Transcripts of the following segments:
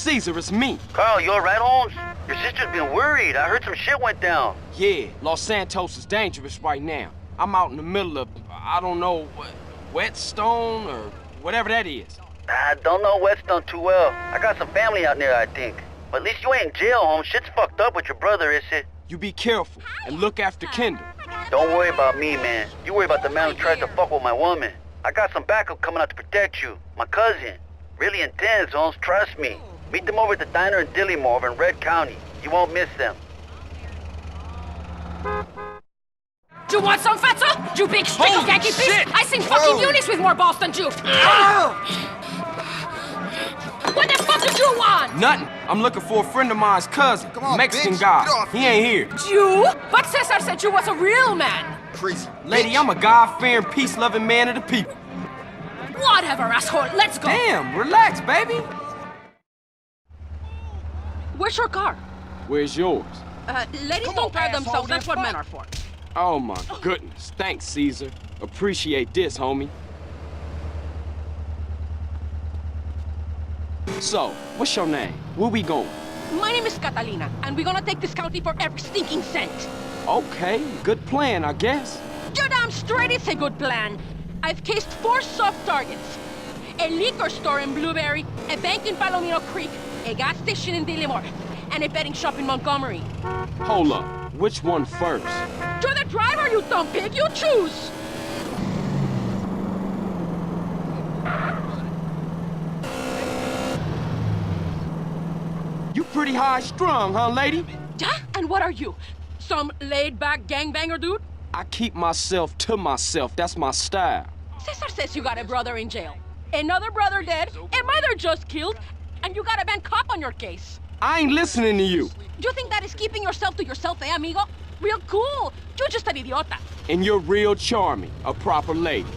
Caesar, it's me. Carl, you alright, Holmes? Your sister's been worried. I heard some shit went down. Yeah, Los Santos is dangerous right now. I'm out in the middle of, I don't know, Whetstone or whatever that is. I don't know Whetstone too well. I got some family out there, I think. But at least you ain't in jail, Holmes. Shit's fucked up with your brother, is it? You be careful and look after Kendall. Don't worry about me, man. You worry about the man who tries to fuck with my woman. I got some backup coming out to protect you. My cousin. Really intense, Holmes. Trust me. Meet them over at the diner in Dillimore over in Red County. You won't miss them. You want some, fatso? You big streak of Yankee piece? I seen fucking Eunice with more balls than you. What the fuck did you want? Nothing. I'm looking for a friend of mine's cousin, on, Mexican bitch. guy. Get off He ain't here. You? But Cesar said you was a real man. Crazy. Lady, bitch. I'm a God-fearing, peace-loving man of the people. Whatever, asshole. Let's go. Damn, relax, baby. Where's your car? Where's yours? Ladies don't drive themselves. That's what men are for. Oh, my goodness. Thanks, Caesar. Appreciate this, homie. So, what's your name? Where we going? My name is Catalina, and we're gonna take this county for every stinking cent. Okay, good plan, I guess. You're damn straight it's a good plan. I've cased 4 soft targets. A liquor store in Blueberry, a bank in Palomino Creek, a gas station in Dillimore, and a betting shop in Montgomery. Hold up. Which one first? You're the driver, you dumb pig. You choose. You pretty high-strung, huh, lady? Yeah? And what are you? Some laid-back gangbanger dude? I keep myself to myself. That's my style. Cesar says you got a brother in jail. Another brother dead, a mother just killed, and you got a bad cop on your case. I ain't listening to you. You think that is keeping yourself to yourself, eh, amigo? Real cool. You're just an idiota. And you're real charming. A proper lady.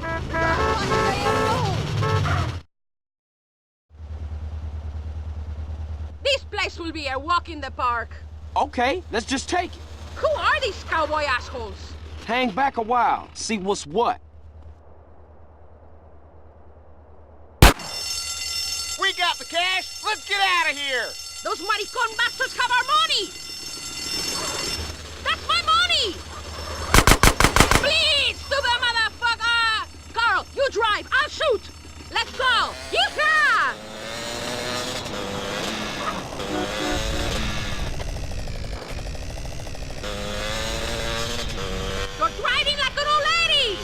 This place will be a walk in the park. Okay, let's just take it. Who are these cowboy assholes? Hang back a while. See what's what. We got the cash. Let's get out of here. Those maricon bastards have our money! That's my money! Please, stupid motherfucker! Carl, you drive, I'll shoot! Let's go! Yeehaw! You're driving like an old lady!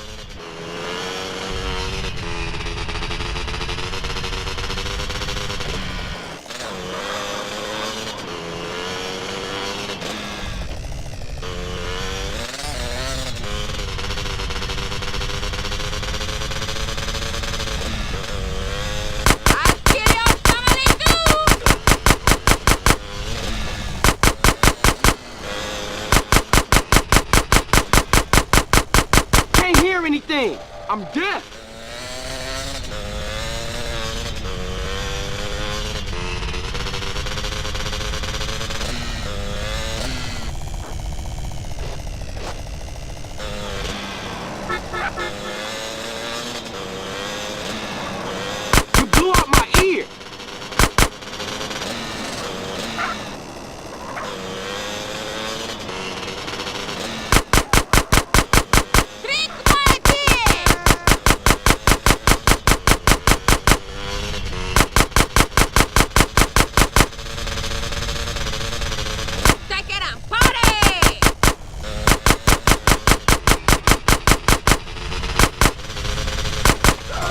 Anything. I'm deaf. You blew out my ear.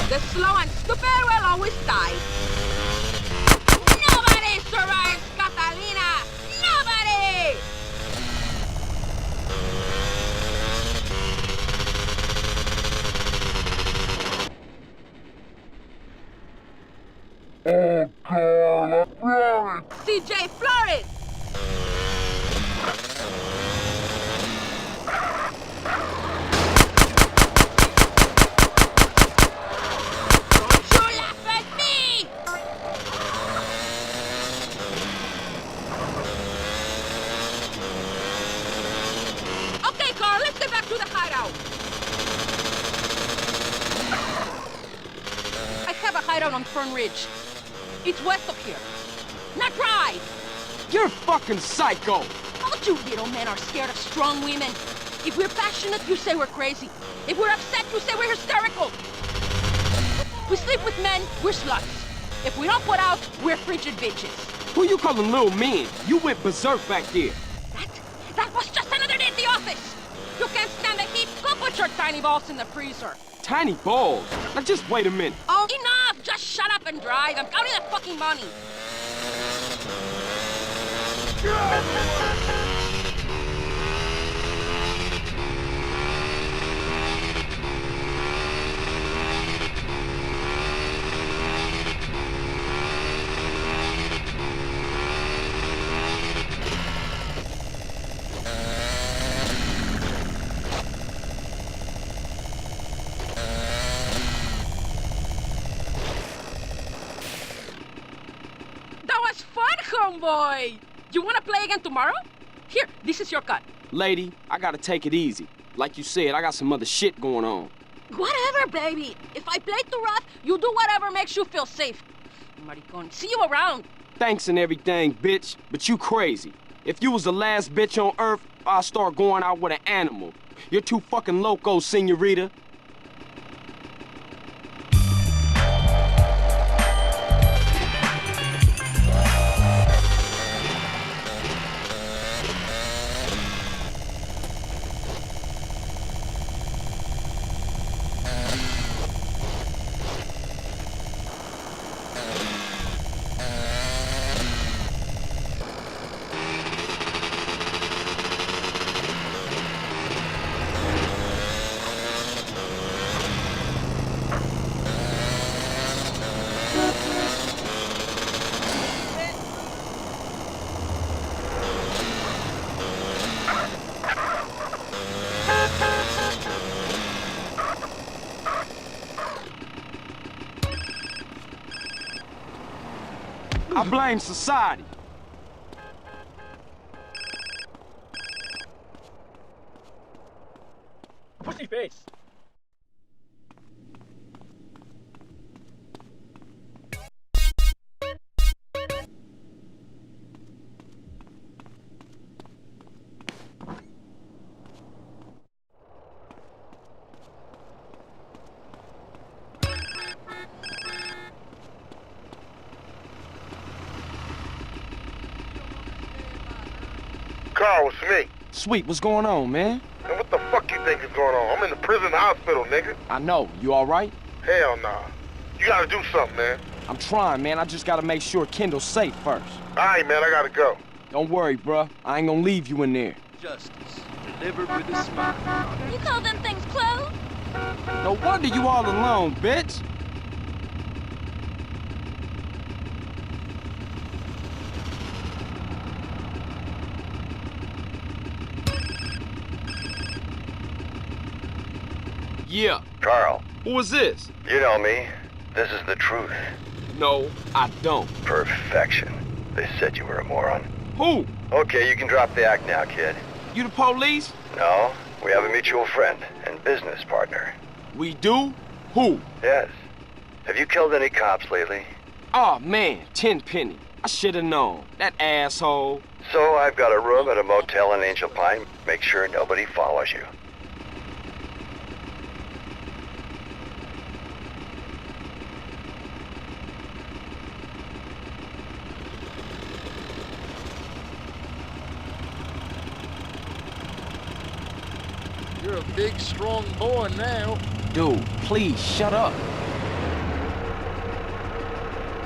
The slow and stupid will always die. Nobody survives, Catalina! Nobody! CJ Flores! To the hideout. I have a hideout on Fern Ridge. It's west of here. not drive! You're fucking psycho! All you little men are scared of strong women. If we're passionate, you say we're crazy. If we're upset, you say we're hysterical. We sleep with men, we're sluts. If we don't put out, we're frigid bitches. Who you calling little men? You went berserk back there. That was just another day at the office. You can't stand the heat? Go put your tiny balls in the freezer. Tiny balls? Now just wait a minute. Oh, enough! Just shut up and drive. I'm counting the fucking money. Homeboy! You wanna play again tomorrow? Here, this is your cut. Lady, I gotta take it easy. Like you said, I got some other shit going on. Whatever, baby. If I play too rough, you do whatever makes you feel safe. Maricon, see you around. Thanks and everything, bitch, but you crazy. If you was the last bitch on Earth, I'd start going out with an animal. You're too fucking loco, senorita. I blame society. Pussy face. Carl, it's me. Sweet, what's going on, man? And what the fuck you think is going on? I'm in the prison hospital, nigga. I know. You all right? Hell nah. You gotta do something, man. I'm trying, man. I just gotta make sure Kendall's safe first. All right, man, I gotta go. Don't worry, bruh. I ain't gonna leave you in there. Justice, delivered with a smile. You call them things clothes? No wonder you all alone, bitch. Yeah. Carl, Who is this? you know me. This is the truth. No, I don't. Perfection. They said you were a moron. Who? Okay, you can drop the act now, kid. You the police? No, we have a mutual friend and business partner. We do? Who? Yes. Have you killed any cops lately? Aw, man, Tenpenny. I should've known. That asshole. So I've got a room at a motel in Angel Pine. Make sure nobody follows you. You're a big, strong boy now. Dude, please, shut up.